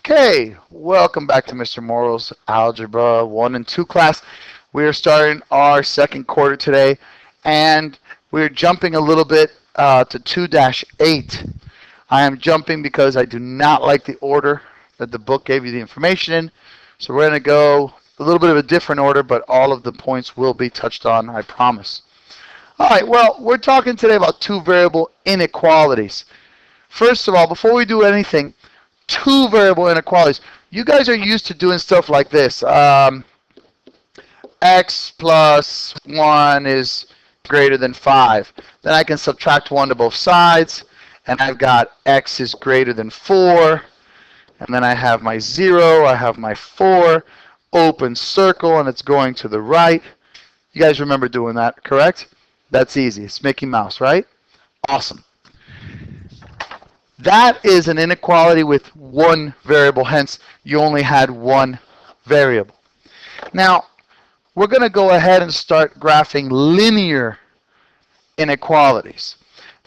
Okay, welcome back to Mr. Morrow's Algebra 1 and 2 class. We are starting our second quarter today, and we're jumping a little bit to 2-8. I am jumping because I do not like the order that the book gave you the information in, so we're going to go a little bit of a different order, but all of the points will be touched on, I promise. All right, well, we're talking today about two-variable inequalities. First of all, before we do anything, two-variable inequalities. You guys are used to doing stuff like this. X plus 1 is greater than 5. Then I can subtract 1 to both sides, and I've got x is greater than 4. And then I have my 0, I have my 4, open circle, and it's going to the right. You guys remember doing that, correct? That's easy. It's Mickey Mouse, right? Awesome. That is an inequality with one variable, hence you only had one variable. Now, we're going to go ahead and start graphing linear inequalities.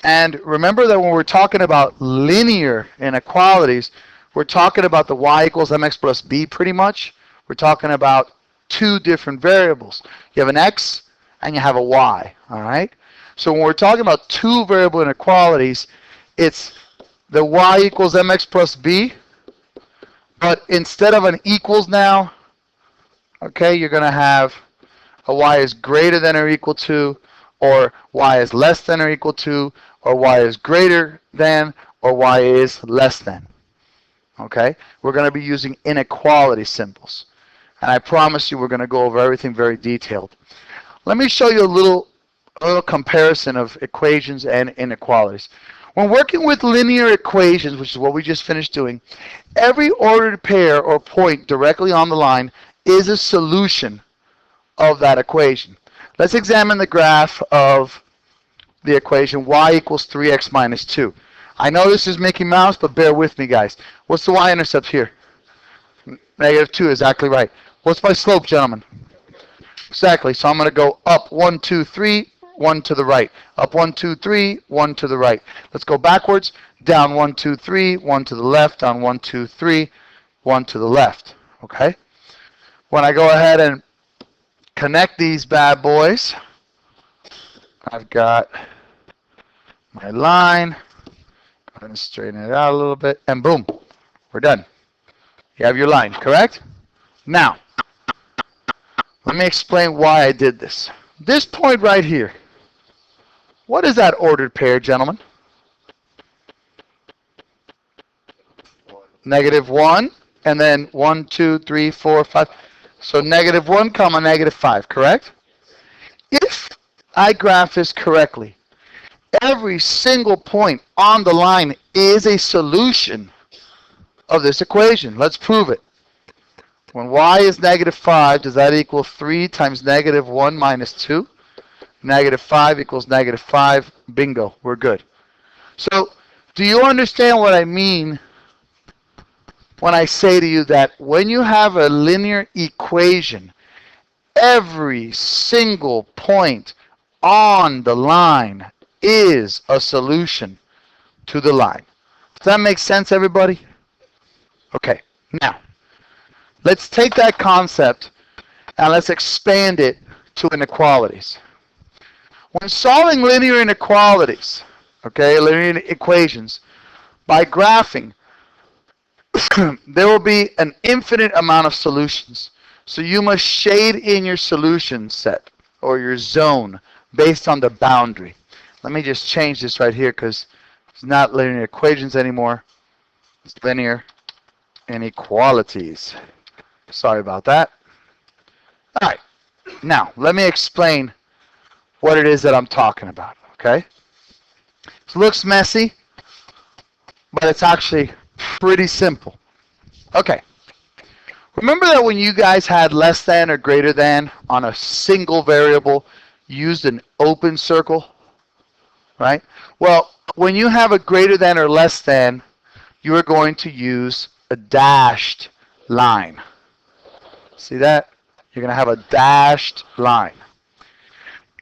And remember that when we're talking about linear inequalities, we're talking about the y equals mx plus b pretty much. We're talking about two different variables. You have an x and you have a y, all right? So when we're talking about two variable inequalities, it's the y equals mx plus b, but instead of an equals now, okay, you're going to have a y is greater than or equal to, or y is less than or equal to, or y is greater than, or y is less than. Okay, we're going to be using inequality symbols. And I promise you we're going to go over everything very detailed. Let me show you a little comparison of equations and inequalities. When working with linear equations, which is what we just finished doing, every ordered pair or point directly on the line is a solution of that equation. Let's examine the graph of the equation y equals 3x minus 2. I know this is Mickey Mouse, but bear with me, guys. What's the y-intercept here? Negative 2, exactly right. What's my slope, gentlemen? Exactly, so I'm going to go up 1, 2, 3, 1 to the right. Up 1, 2, 3, 1 to the right. Let's go backwards. Down 1, 2, 3, 1 to the left. Down 1, 2, 3, 1 to the left. Okay? When I go ahead and connect these bad boys, I've got my line. Go ahead and straighten it out a little bit. And boom, we're done. You have your line, correct? Now, let me explain why I did this. This point right here, what is that ordered pair, gentlemen? Negative 1, and then 1, 2, 3, 4, 5. So negative 1 comma negative 5, correct? If I graph this correctly, every single point on the line is a solution of this equation. Let's prove it. When y is negative 5, does that equal 3 times negative 1 minus 2? Negative 5 equals negative 5. Bingo, we're good. So, do you understand what I mean when I say to you that when you have a linear equation, every single point on the line is a solution to the line? Does that make sense, everybody? Okay, now, let's take that concept and let's expand it to inequalities. When solving linear inequalities, okay, linear equations, by graphing, there will be an infinite amount of solutions. So you must shade in your solution set or your zone based on the boundary. Let me just change this right here because it's not linear equations anymore. It's linear inequalities. Sorry about that. All right. Now, let me explain what it is that I'm talking about, okay? It looks messy, but it's actually pretty simple. Okay. Remember that when you guys had less than or greater than on a single variable, you used an open circle, right? Well, when you have a greater than or less than, you are going to use a dashed line. See that? You're going to have a dashed line.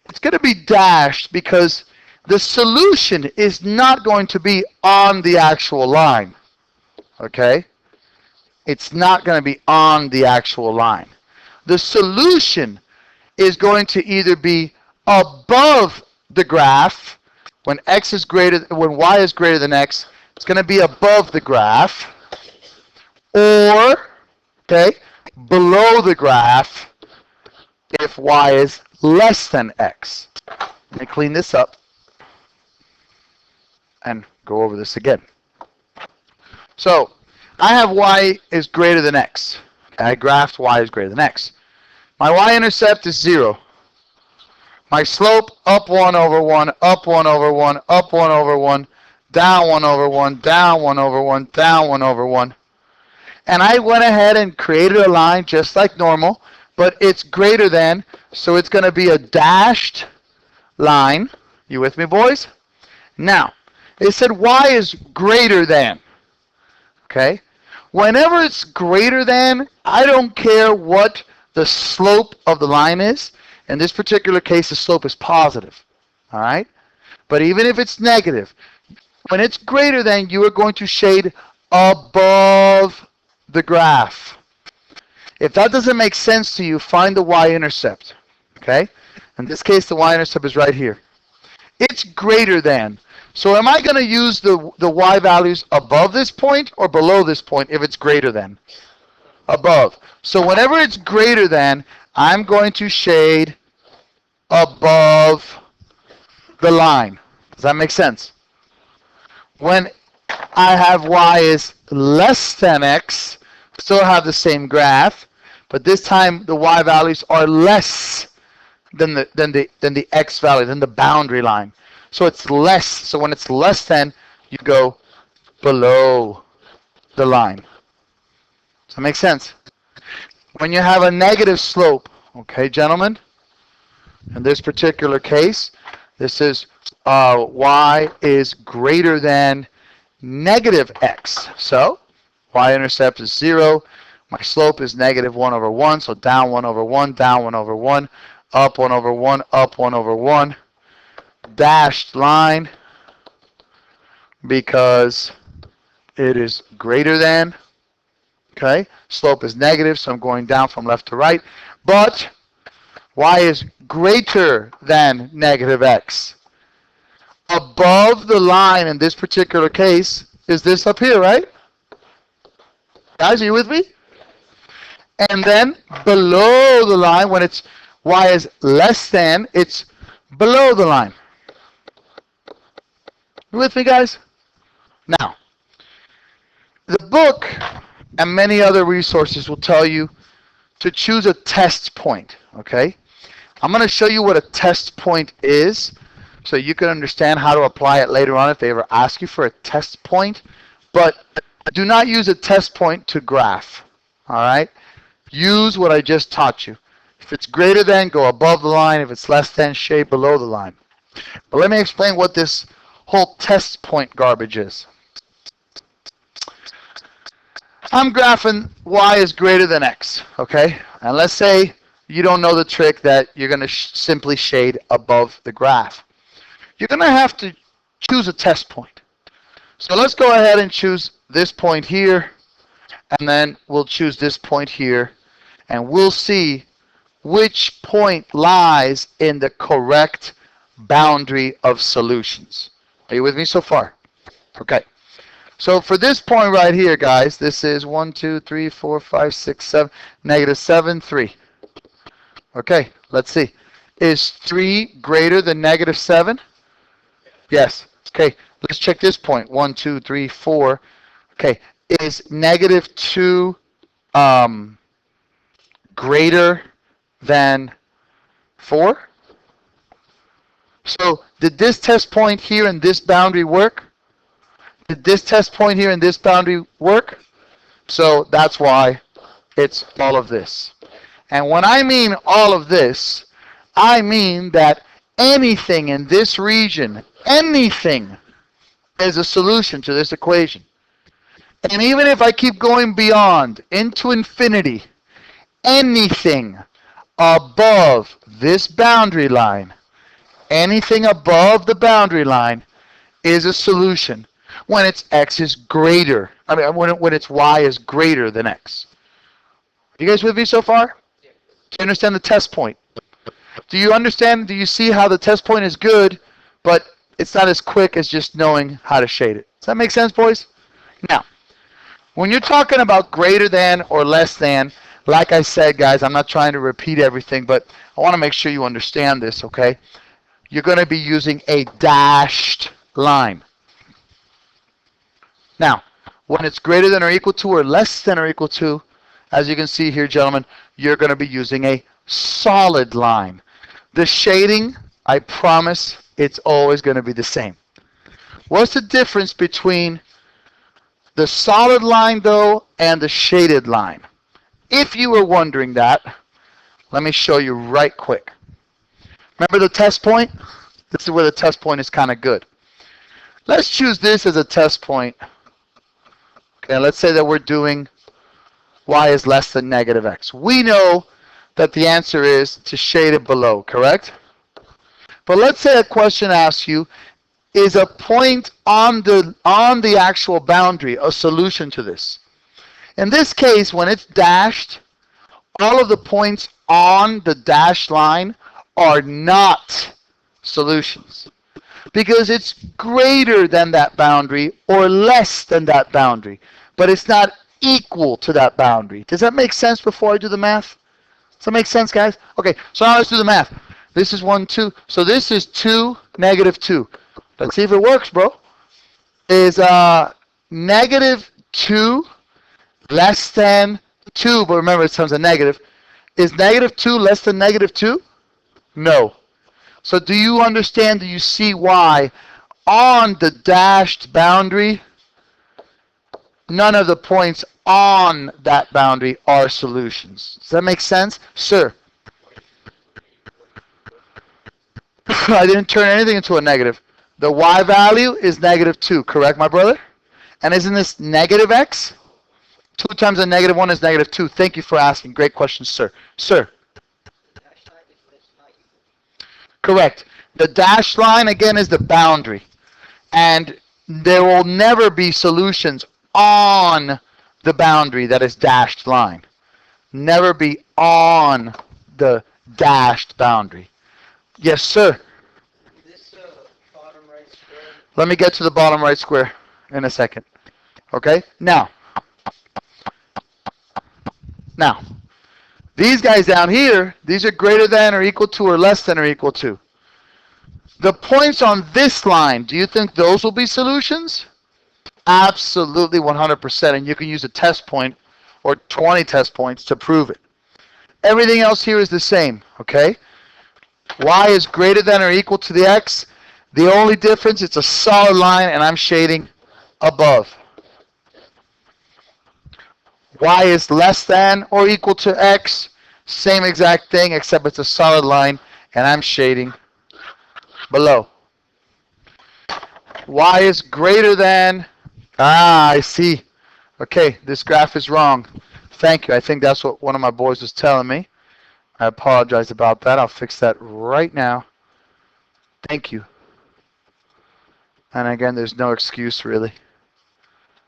It's going to be dashed because the solution is not going to be on the actual line. Okay? It's not going to be on the actual line. The solution is going to either be above the graph when y is greater than x. It's going to be above the graph, or below the graph if y is less than x. Let me clean this up and go over this again. So I have y is greater than x. I graphed y is greater than x. My y-intercept is 0. My slope, up 1 over 1, up 1 over 1, up 1 over 1, down 1 over 1, down 1 over 1, down 1 over 1. And I went ahead and created a line just like normal, but it's greater than, so it's going to be a dashed line. You with me, boys? Now, it said y is greater than. Okay? Whenever it's greater than, I don't care what the slope of the line is. In this particular case, the slope is positive. All right? But even if it's negative, when it's greater than, you are going to shade above the graph. If that doesn't make sense to you, find the y-intercept. Okay? In this case, the y-intercept is right here. It's greater than. So am I going to use the y values above this point or below this point if it's greater than? Above. So whenever it's greater than, I'm going to shade above the line. Does that make sense? When I have y is less than x, still have the same graph, but this time the y values are less than the x value, than the boundary line. So it's less. So when it's less than, you go below the line. Does that make sense? When you have a negative slope, okay, gentlemen, in this particular case, this is y is greater than negative x. So y-intercept is 0. My slope is negative 1 over 1. So down 1 over 1, down 1 over 1, up 1 over 1, up 1 over 1. Dashed line because it is greater than. Okay, slope is negative, so I'm going down from left to right. But y is greater than negative x. Above the line in this particular case is this up here, right? Guys, are you with me? And then below the line, when it's y is less than, it's below the line. You with me, guys? Now, the book and many other resources will tell you to choose a test point, okay? I'm going to show you what a test point is so you can understand how to apply it later on if they ever ask you for a test point. But do not use a test point to graph, all right? Use what I just taught you. If it's greater than, go above the line. If it's less than, shade below the line. But let me explain what this whole test point garbage is. I'm graphing y is greater than x, okay? And let's say you don't know the trick that you're going to simply shade above the graph. You're going to have to choose a test point. So let's go ahead and choose this point here, and then we'll choose this point here, and we'll see which point lies in the correct boundary of solutions. Are you with me so far? Okay. So for this point right here, guys, this is 1, 2, 3, 4, 5, 6, 7, negative 7, 3. Okay, let's see. Is 3 greater than negative 7? Yes. Okay, let's check this point. 1, 2, 3, 4. Okay, is negative 2 greater than 4? So did this test point here and this boundary work? Did this test point here and this boundary work? So that's why it's all of this. And when I mean all of this, I mean that anything in this region, anything is a solution to this equation. And even if I keep going beyond into infinity, anything above this boundary line, anything above the boundary line is a solution. When its x is greater. I mean, when its y is greater than x. You guys with me so far? Do you understand the test point? Do you understand? Do you see how the test point is good, but it's not as quick as just knowing how to shade it? Does that make sense, boys? Now, when you're talking about greater than or less than, like I said, guys, I'm not trying to repeat everything, but I want to make sure you understand this, okay? You're going to be using a dashed line. Now, when it's greater than or equal to or less than or equal to, as you can see here, gentlemen, you're going to be using a solid line. The shading, I promise, it's always going to be the same. What's the difference between the solid line, though, and the shaded line? If you were wondering that, let me show you right quick. Remember the test point? This is where the test point is kind of good. Let's choose this as a test point. Okay, let's say that we're doing y is less than negative x. We know that the answer is to shade it below, correct? But let's say a question asks you, is a point on the actual boundary a solution to this? In this case, when it's dashed, all of the points on the dashed line are not solutions because it's greater than that boundary or less than that boundary, but it's not equal to that boundary. Does that make sense before I do the math? Does that make sense, guys? Okay, so now let's do the math. This is 1, 2. So this is 2, negative 2. Let's see if it works, bro. Is negative 2 less than 2, but remember it sounds a negative. Is negative 2 less than negative 2? No. So do you understand, do you see why on the dashed boundary, none of the points on that boundary are solutions? Does that make sense? Sir? I didn't turn anything into a negative. The y value is negative 2, correct, my brother? And isn't this negative x? 2 times a negative 1 is negative 2. Thank you for asking. Great question, sir. Sir? Correct. The dashed line, again, is the boundary. And there will never be solutions on the boundary that is dashed line. Never be on the dashed boundary. Yes, sir? This bottom right square. Let me get to the bottom right square in a second. Okay? Now, these guys down here, these are greater than or equal to or less than or equal to. The points on this line, do you think those will be solutions? Absolutely 100%. And you can use a test point or 20 test points to prove it. Everything else here is the same, okay? Y is greater than or equal to the x. The only difference, it's a solid line, and I'm shading above. Y is less than or equal to x. Same exact thing, except it's a solid line, and I'm shading below. Y is greater than, I see. Okay, this graph is wrong. Thank you. I think that's what one of my boys was telling me. I apologize about that. I'll fix that right now. Thank you. And again, there's no excuse, really.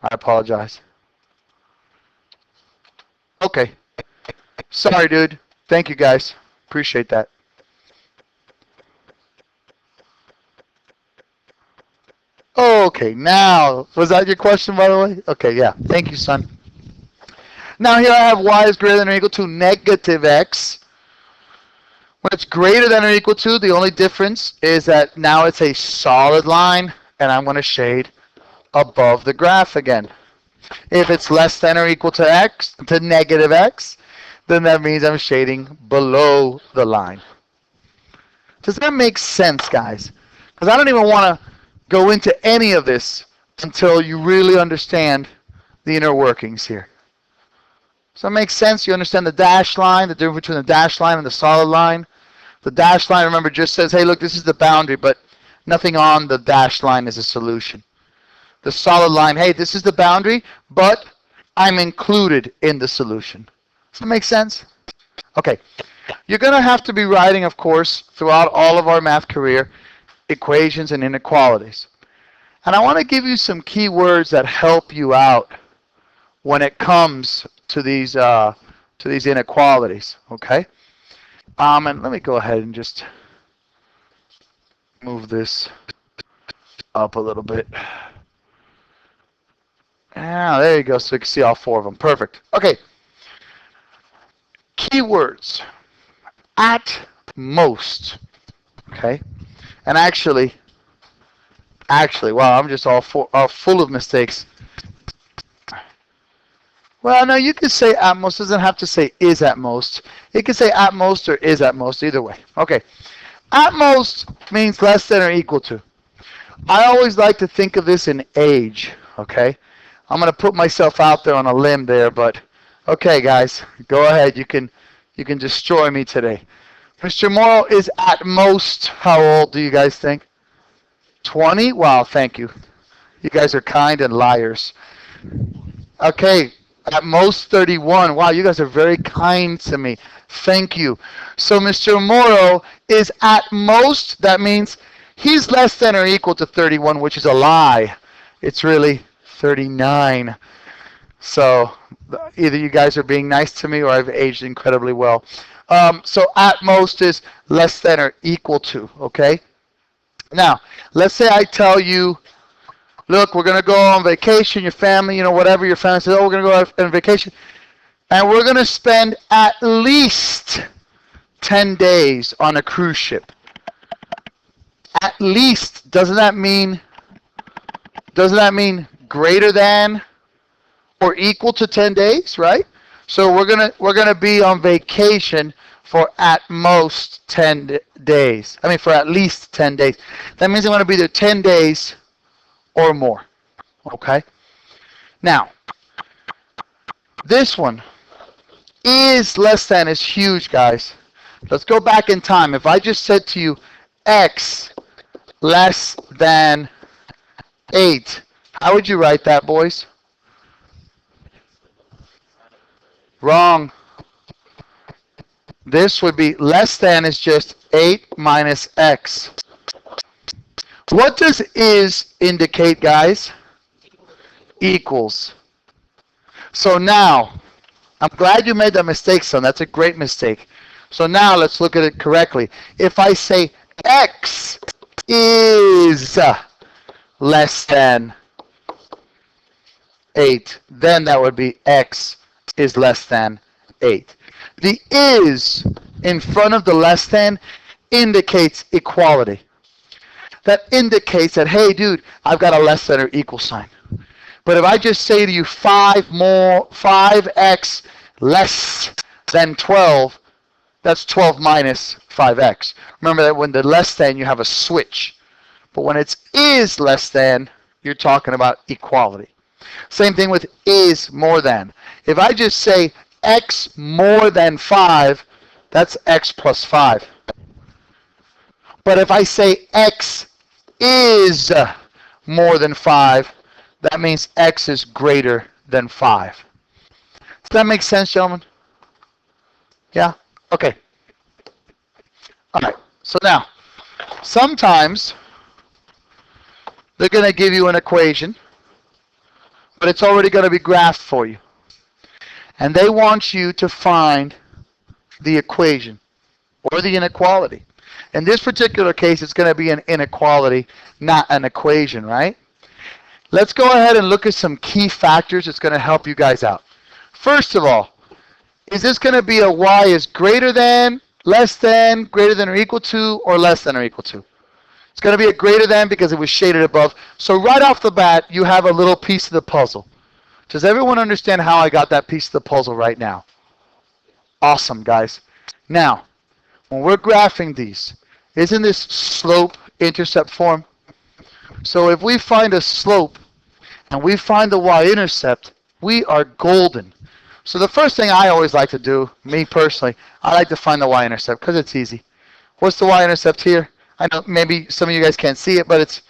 I apologize. Okay. Sorry, dude. Thank you, guys. Appreciate that. Okay, now, was that your question, by the way? Okay, yeah. Thank you, son. Now here I have y is greater than or equal to negative x. When it's greater than or equal to, the only difference is that now it's a solid line, and I'm going to shade above the graph again. If it's less than or equal to x, to negative x, then that means I'm shading below the line. Does that make sense, guys? Because I don't even want to go into any of this until you really understand the inner workings here. Does that make sense? You understand the dashed line, the difference between the dashed line and the solid line? The dashed line, remember, just says, hey, look, this is the boundary, but nothing on the dashed line is a solution. The solid line, hey, this is the boundary, but I'm included in the solution. Does that make sense? Okay. You're going to have to be writing, of course, throughout all of our math career, equations and inequalities. And I want to give you some key words that help you out when it comes to these inequalities. Okay. And let me go ahead and just move this up a little bit. Ah, there you go. So you can see all four of them. Perfect. Okay. Keywords. At most. Okay. And actually, wow, I'm just all full of mistakes. Well, no, you can say at most. Doesn't have to say is at most. It can say at most or is at most. Either way. Okay. At most means less than or equal to. I always like to think of this in age. Okay. I'm going to put myself out there on a limb there, but okay, guys, go ahead. You can destroy me today. Mr. Morrow is at most, how old do you guys think? 20? Wow, thank you. You guys are kind and liars. Okay, at most 31. Wow, you guys are very kind to me. Thank you. So Mr. Morrow is at most, that means he's less than or equal to 31, which is a lie. It's really 39. So either you guys are being nice to me or I've aged incredibly well. So at most is less than or equal to, okay? Now, let's say I tell you, look, we're going to go on vacation, your family, whatever your family says, oh, we're going to go on vacation, and we're going to spend at least 10 days on a cruise ship. At least, doesn't that mean greater than or equal to 10 days, right? So we're gonna be on vacation for at most 10 days. I mean, for at least 10 days. That means I'm going to be there 10 days or more. Okay? Now, this one is less than is huge, guys. Let's go back in time. If I just said to you x less than 8, how would you write that, boys? Wrong. This would be less than is just 8 minus x. What does is indicate, guys? Equals. So now, I'm glad you made that mistake, son. That's a great mistake. So now let's look at it correctly. If I say x is less than 8, then that would be x is less than 8. The is in front of the less than indicates equality. That indicates that, hey, dude, I've got a less than or equal sign. But if I just say to you 5x less than 12, that's 12 minus 5x. Remember that when the less than, you have a switch. But when it's is less than, you're talking about equality. Same thing with is more than. If I just say x more than 5, that's x plus 5. But if I say x is more than 5, that means x is greater than 5. Does that make sense, gentlemen? Yeah? Okay. All right. So now, sometimes they're going to give you an equation, but it's already going to be graphed for you. And they want you to find the equation or the inequality. In this particular case, it's going to be an inequality, not an equation, right? Let's go ahead and look at some key factors that's going to help you guys out. First of all, is this going to be a y is greater than, less than, greater than or equal to, or less than or equal to? It's going to be a greater than because it was shaded above. So right off the bat, you have a little piece of the puzzle. Does everyone understand how I got that piece of the puzzle right now? Awesome, guys. Now, when we're graphing these, isn't this slope-intercept form? So if we find a slope and we find the y-intercept, we are golden. So the first thing I always like to do, me personally, I like to find the y-intercept because it's easy. What's the y-intercept here? I know maybe some of you guys can't see it, but it's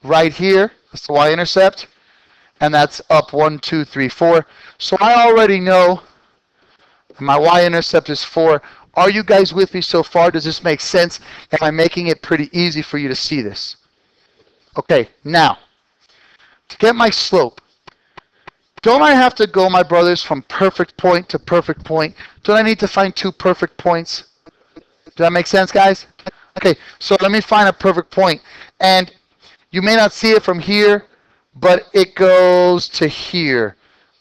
right here. That's the y-intercept. And that's up 1, 2, 3, 4. So I already know my y-intercept is 4. Are you guys with me so far? Does this make sense? Am I making it pretty easy for you to see this? Okay, now, to get my slope, don't I have to go, my brothers, from perfect point to perfect point? Don't I need to find two perfect points? Does that make sense, guys? Okay, so let me find a perfect point. And you may not see it from here, but it goes to here.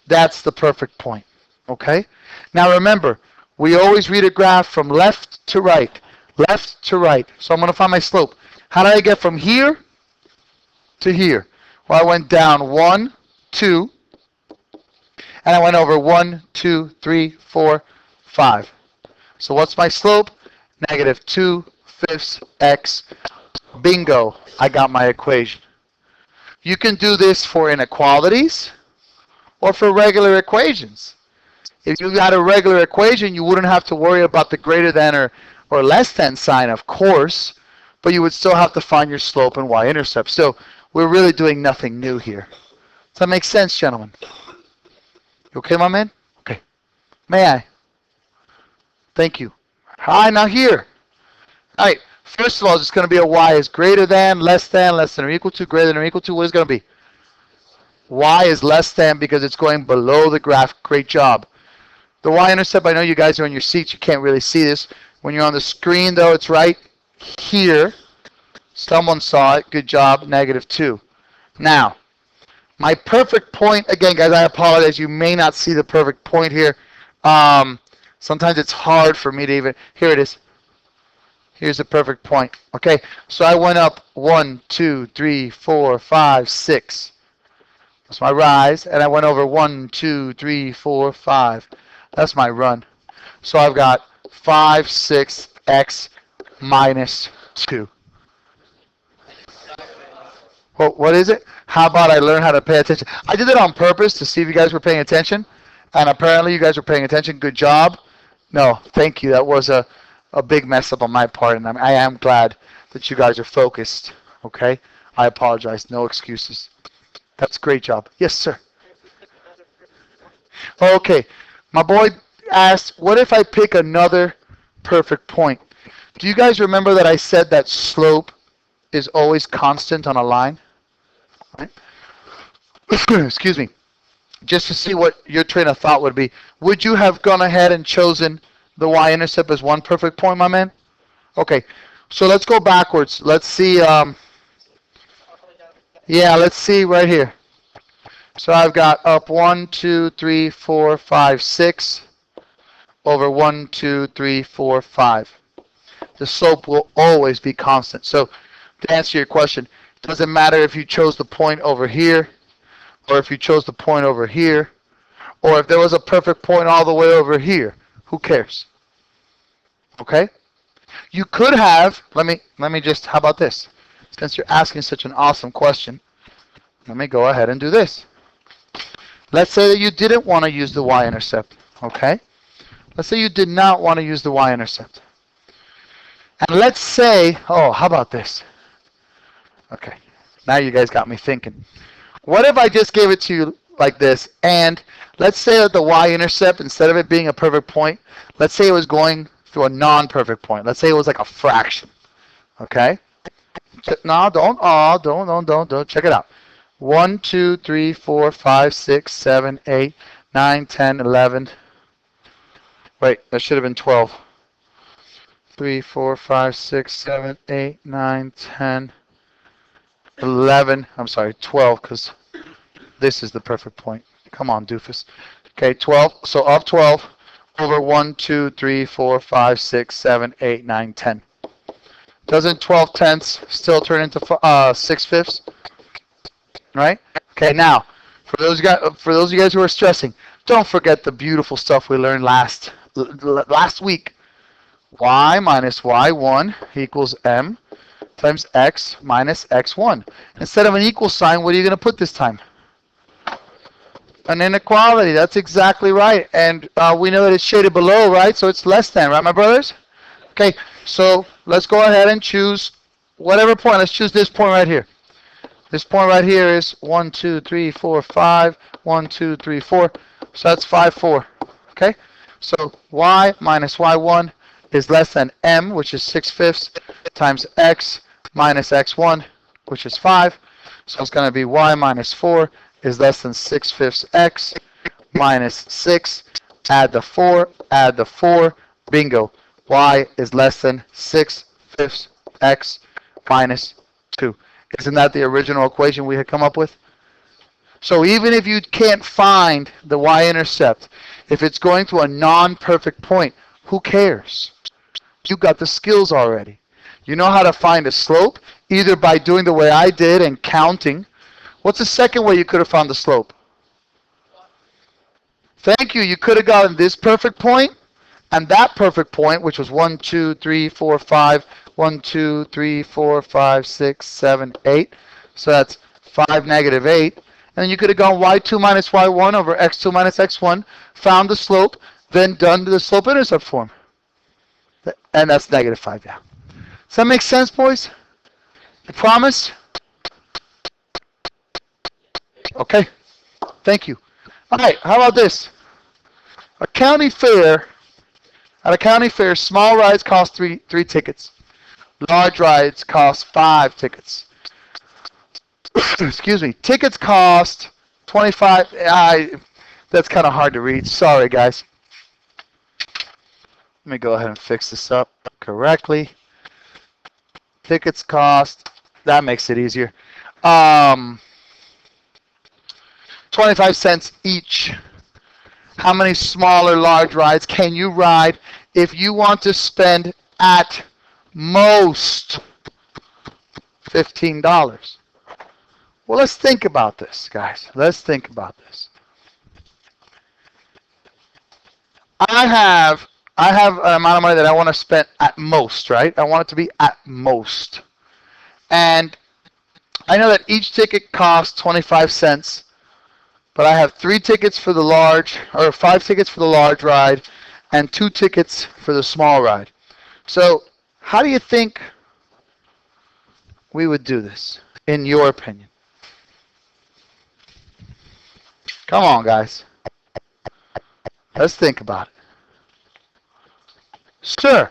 That's the perfect point. Okay? Now remember, we always read a graph from left to right. Left to right. So I'm going to find my slope. How did I get from here to here? Well, I went down 1, 2, and I went over 1, 2, 3, 4, 5. So what's my slope? Negative 2/5 x. Bingo, I got my equation. You can do this for inequalities or for regular equations. If you had a regular equation, you wouldn't have to worry about the greater than or less than sign, of course, but you would still have to find your slope and y-intercept. So we're really doing nothing new here. Does that make sense, gentlemen? You okay, my man? Okay. May I? Thank you. All right, now here. All right, first of all, it's going to be a y is greater than, less than or equal to, greater than or equal to. What is it going to be? Y is less than because it's going below the graph. Great job. The y-intercept, I know you guys are in your seats. You can't really see this. When you're on the screen, though, it's right here. Someone saw it. Good job. -2. Now, my perfect point, again, guys, I apologize. You may not see the perfect point here. Sometimes it's hard for me to even, here it is. Here's the perfect point. Okay, so I went up 1, 2, 3, 4, 5, 6. That's my rise. And I went over 1, 2, 3, 4, 5. That's my run. So I've got 5, 6, x minus 2. Well, what is it? How about I learn how to pay attention? I did it on purpose to see if you guys were paying attention. And apparently you guys were paying attention. Good job. No, thank you. That was a big mess up on my part. And I am glad that you guys are focused. Okay? I apologize. No excuses. That's a great job. Yes, sir. Okay. My boy asked, what if I pick another perfect point? Do you guys remember that I said that slope is always constant on a line? Right? Excuse me. Just to see what your train of thought would be. Would you have gone ahead and chosen the y-intercept as one perfect point, my man? Okay. So let's go backwards. Let's see. Yeah, let's see right here. So I've got up 1, 2, 3, 4, 5, 6 over 1, 2, 3, 4, 5. The slope will always be constant. So to answer your question, it doesn't matter if you chose the point over here or if you chose the point over here or if there was a perfect point all the way over here. Who cares? Okay? You could have, let me just, how about this? Since you're asking such an awesome question, let me go ahead and do this. Let's say that you didn't want to use the y-intercept, okay? Let's say you did not want to use the y-intercept. And let's say, oh, how about this? Okay, now you guys got me thinking. What if I just gave it to you like this, and let's say that the y-intercept, instead of it being a perfect point, let's say it was going through a non-perfect point. Let's say it was like a fraction, okay? No, don't. Check it out. 1, 2, 3, 4, 5, 6, 7, 8, 9, 10, 11. Wait, that should have been 12. 3, 4, 5, 6, 7, 8, 9, 10, 11. I'm sorry, 12, because this is the perfect point. Come on, doofus. Okay, 12. So up 12 over 1, 2, 3, 4, 5, 6, 7, 8, 9, 10. Doesn't 12 tenths still turn into 6/5? Right? Okay, now, for those of you guys who are stressing, don't forget the beautiful stuff we learned last week. Y minus y1 equals m times x minus x1. Instead of an equal sign, what are you going to put this time? An inequality. That's exactly right. And we know that it's shaded below, right? So it's less than, right, my brothers? Okay, so let's go ahead and choose whatever point. Let's choose this point right here. This point right here is 1, 2, 3, 4, 5. 1, 2, 3, 4. So that's 5, 4. Okay? So y minus y1 is less than m, which is 6/5, times x minus x1, which is 5. So it's going to be y minus 4 is less than 6/5 x minus 6. Add the 4, add the 4. Bingo. Y is less than 6/5 x minus 2. Isn't that the original equation we had come up with? So even if you can't find the y-intercept, if it's going to a non-perfect point, who cares? You got the skills already. You know how to find a slope, either by doing the way I did and counting. What's the second way you could have found the slope? Thank you. You could have gotten this perfect point and that perfect point, which was 1, 2, 3, 4, 5. 1, 2, 3, 4, 5, 6, 7, 8. So that's 5, negative 8. And then you could have gone y2 minus y1 over x2 minus x1, found the slope, then done the slope-intercept form. And that's negative 5, yeah. Does that make sense, boys? You promise? Okay. Thank you. All right, how about this? At a county fair, small rides cost three tickets. Large rides cost 5 tickets. Excuse me. Tickets cost 25. That's kind of hard to read. Sorry, guys. Let me go ahead and fix this up correctly. Tickets cost. That makes it easier. 25 cents each. How many small or large rides can you ride if you want to spend at most $15? Well, let's think about this, guys. Let's think about this. I have an amount of money that I want to spend at most, right? I want it to be at most. And I know that each ticket costs 25 cents, but I have 3 tickets for the large, or 5 tickets for the large ride, and 2 tickets for the small ride. So, how do you think we would do this, in your opinion? Come on, guys. Let's think about it. Sure.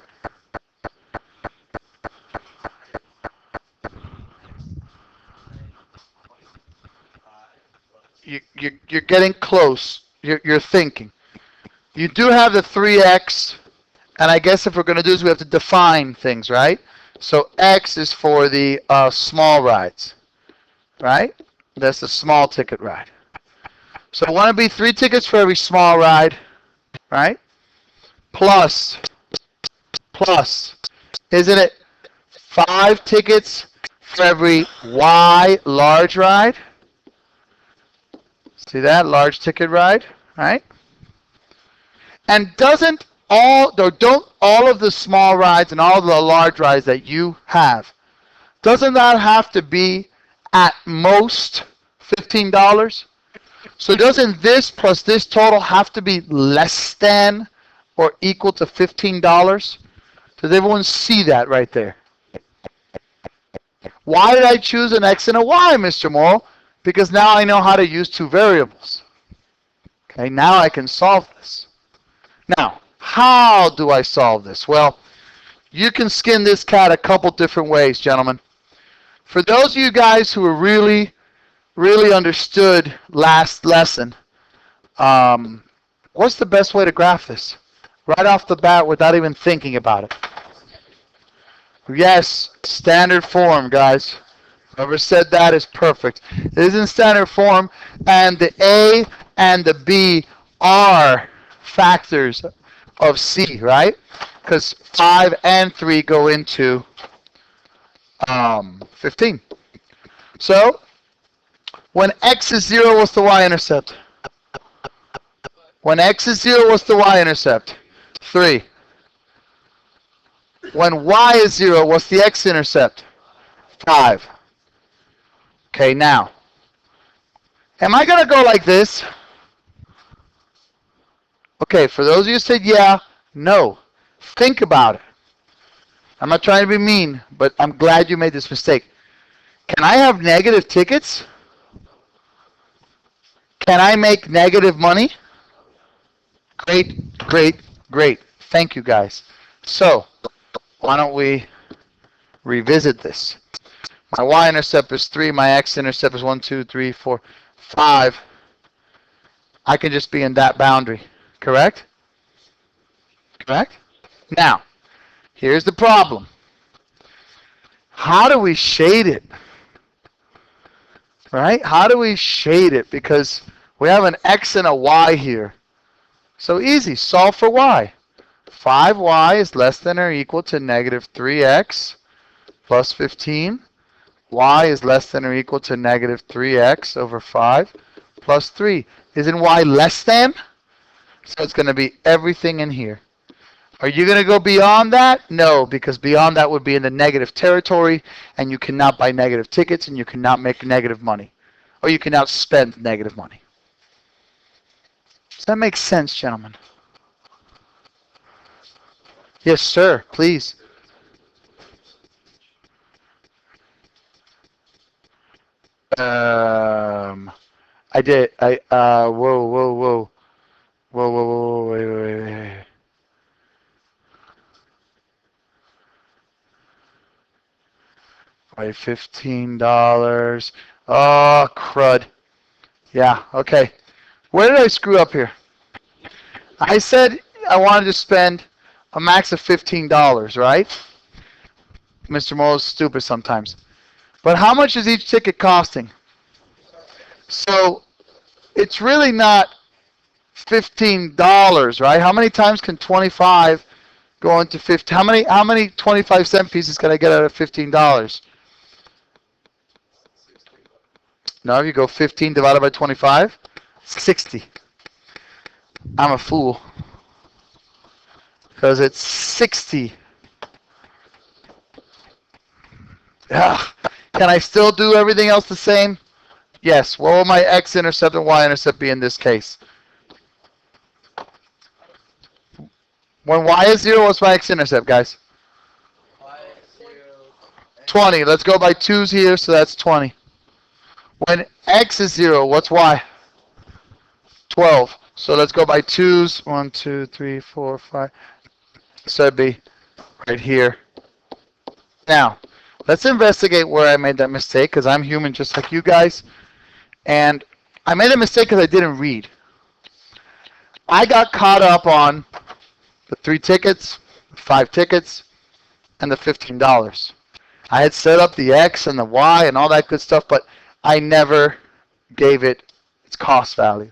You're getting close. You're thinking. You do have the 3x, and I guess if we're going to do this, we have to define things, right? So x is for the small rides, right? That's the small ticket ride. So I want to be 3 tickets for every small ride, right? Plus, isn't it 5 tickets for every y large ride? See that? Large ticket ride, right? And don't all of the small rides and all of the large rides that you have, doesn't that have to be at most $15? So doesn't this plus this total have to be less than or equal to $15? Does everyone see that right there? Why did I choose an x and a y, Mr. Morrill? Because now I know how to use 2 variables. Okay, now I can solve this. Now, how do I solve this? Well, you can skin this cat a couple different ways, gentlemen. For those of you guys who are really understood last lesson, what's the best way to graph this? Right off the bat without even thinking about it. Yes, standard form, guys. Whoever said that is perfect. It is in standard form, and the A and the B are factors of C, right? Because 5 and 3 go into 15. So, when x is 0, what's the y-intercept? When x is 0, what's the y-intercept? 3. When y is 0, what's the x-intercept? 5. Okay, now, am I going to go like this? Okay, for those of you who said yeah, no. Think about it. I'm not trying to be mean, but I'm glad you made this mistake. Can I have negative tickets? Can I make negative money? Great, great, great. Thank you, guys. So, why don't we revisit this? My y-intercept is 3. My x-intercept is 1, 2, 3, 4, 5. I can just be in that boundary. Correct? Correct? Now, here's the problem. How do we shade it? Right? How do we shade it? Because we have an x and a y here. So easy. Solve for y. 5y is less than or equal to negative 3x plus 15. Y is less than or equal to negative 3x over 5 plus 3. Isn't y less than? So it's going to be everything in here. Are you going to go beyond that? No, because beyond that would be in the negative territory, and you cannot buy negative tickets, and you cannot make negative money. Or you cannot spend negative money. Does that make sense, gentlemen? Yes, sir, please. I did. Whoa, whoa, whoa. Whoa, whoa, whoa, wait, wait, wait. Wait, $15. Oh, crud. Yeah, okay. Where did I screw up here? I said I wanted to spend a max of $15, right? Mr. Mo's stupid sometimes. But how much is each ticket costing? So it's really not $15, right? How many times can 25 go into 50? How many 25-cent pieces can I get out of $15? No, if you go 15 divided by 25, 60. I'm a fool. Because it's 60. Ugh. Can I still do everything else the same? Yes. What will my x-intercept and y-intercept be in this case? When y is 0, what's my x-intercept, guys? Y is 0. 20. Let's go by 2's here, so that's 20. When x is 0, what's y? 12. So let's go by 2's. 1, 2, 3, 4, 5. So it'd be right here. Now, let's investigate where I made that mistake, because I'm human just like you guys. And I made a mistake because I didn't read. I got caught up on the 3 tickets, 5 tickets, and the $15. I had set up the X and the Y and all that good stuff, but I never gave it its cost value.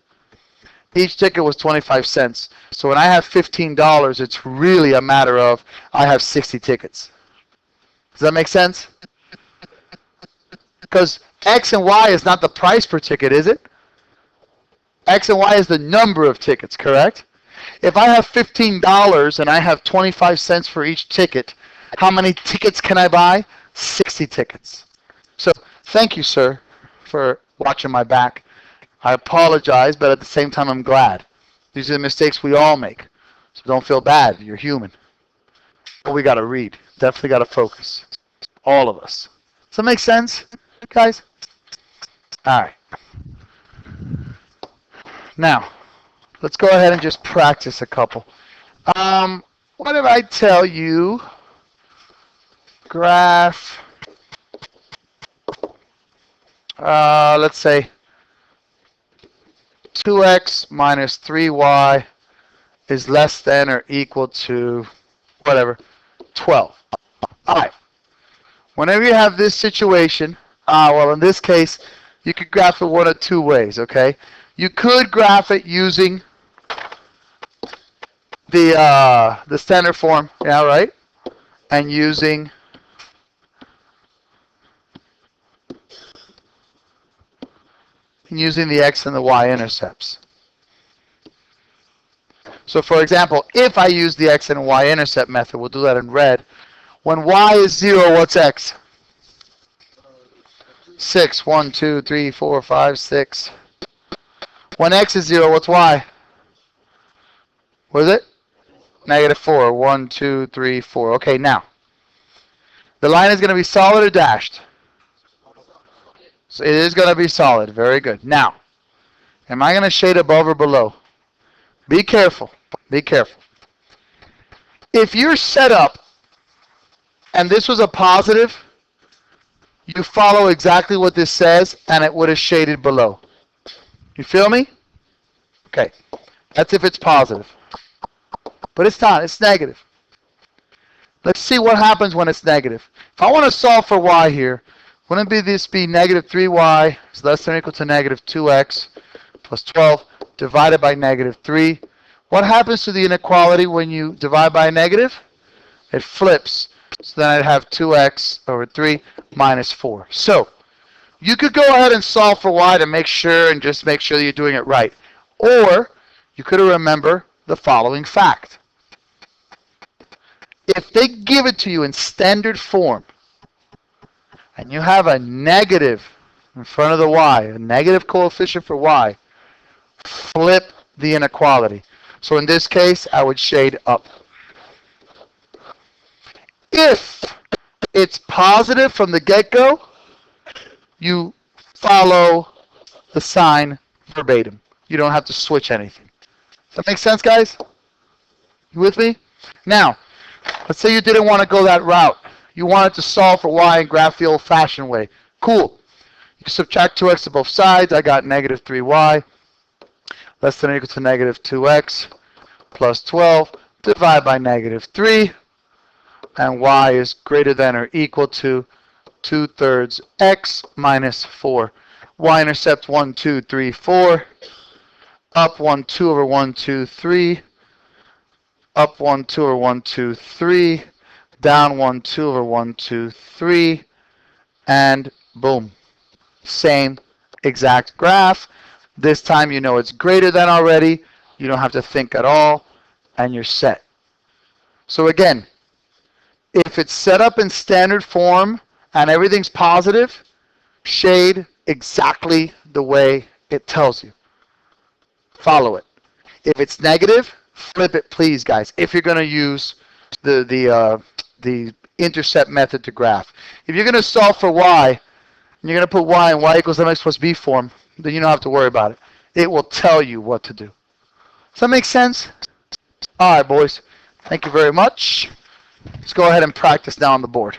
Each ticket was 25 cents. So when I have $15, it's really a matter of I have 60 tickets. Does that make sense? Because X and Y is not the price per ticket, is it? X and Y is the number of tickets, correct? If I have $15 and I have 25 cents for each ticket, how many tickets can I buy? 60 tickets. So thank you, sir, for watching my back. I apologize, but at the same time, I'm glad. These are the mistakes we all make. So don't feel bad. You're human. But we got to read. Definitely got to focus. All of us. Does that make sense, guys? All right. Now, let's go ahead and just practice a couple. What did I tell you? Graph. Let's say 2x minus 3y is less than or equal to, whatever, 12. All right. Whenever you have this situation, well, in this case, you could graph it one of 2 ways, okay? You could graph it using the standard form, yeah, right? And using the x and the y intercepts. So for example, if I use the x and y intercept method, we'll do that in red. When y is 0, what's x? 6. 1, 2, 3, 4, 5, 6. When x is 0, what's y? What is it? Negative 4. 1, 2, 3, 4. Okay, now. The line is going to be solid or dashed? So it is going to be solid. Very good. Now, am I going to shade above or below? Be careful. Be careful. If you're set up and this was a positive, you follow exactly what this says, and it would have shaded below. You feel me? Okay. That's if it's positive. But it's not. It's negative. Let's see what happens when it's negative. If I want to solve for y here, wouldn't this be negative 3y is less than or equal to negative 2x plus 12 divided by negative 3? What happens to the inequality when you divide by a negative? It flips. So then I'd have 2x over 3 minus 4. So you could go ahead and solve for y to make sure and just make sure that you're doing it right. Or you could remember the following fact. If they give it to you in standard form and you have a negative in front of the y, a negative coefficient for y, flip the inequality. So in this case, I would shade up. If it's positive from the get-go, you follow the sign verbatim. You don't have to switch anything. Does that make sense, guys? You with me? Now, let's say you didn't want to go that route. You wanted to solve for y and graph the old-fashioned way. Cool. You subtract 2x to both sides. I got negative 3y less than or equal to negative 2x plus 12. Divide by negative 3. And y is greater than or equal to 2/3 x minus 4. Y-intercept 1, 2, 3, 4. Up 1, 2 over 1, 2, 3. Up 1, 2 over 1, 2, 3. Down 1, 2 over 1, 2, 3. And boom. Same exact graph. This time you know it's greater than already. You don't have to think at all. And you're set. So again, if it's set up in standard form and everything's positive, shade exactly the way it tells you. Follow it. If it's negative, flip it, please, guys, if you're going to use the intercept method to graph. If you're going to solve for y, and you're going to put y in y equals mx plus b form, then you don't have to worry about it. It will tell you what to do. Does that make sense? All right, boys. Thank you very much. Let's go ahead and practice now on the board.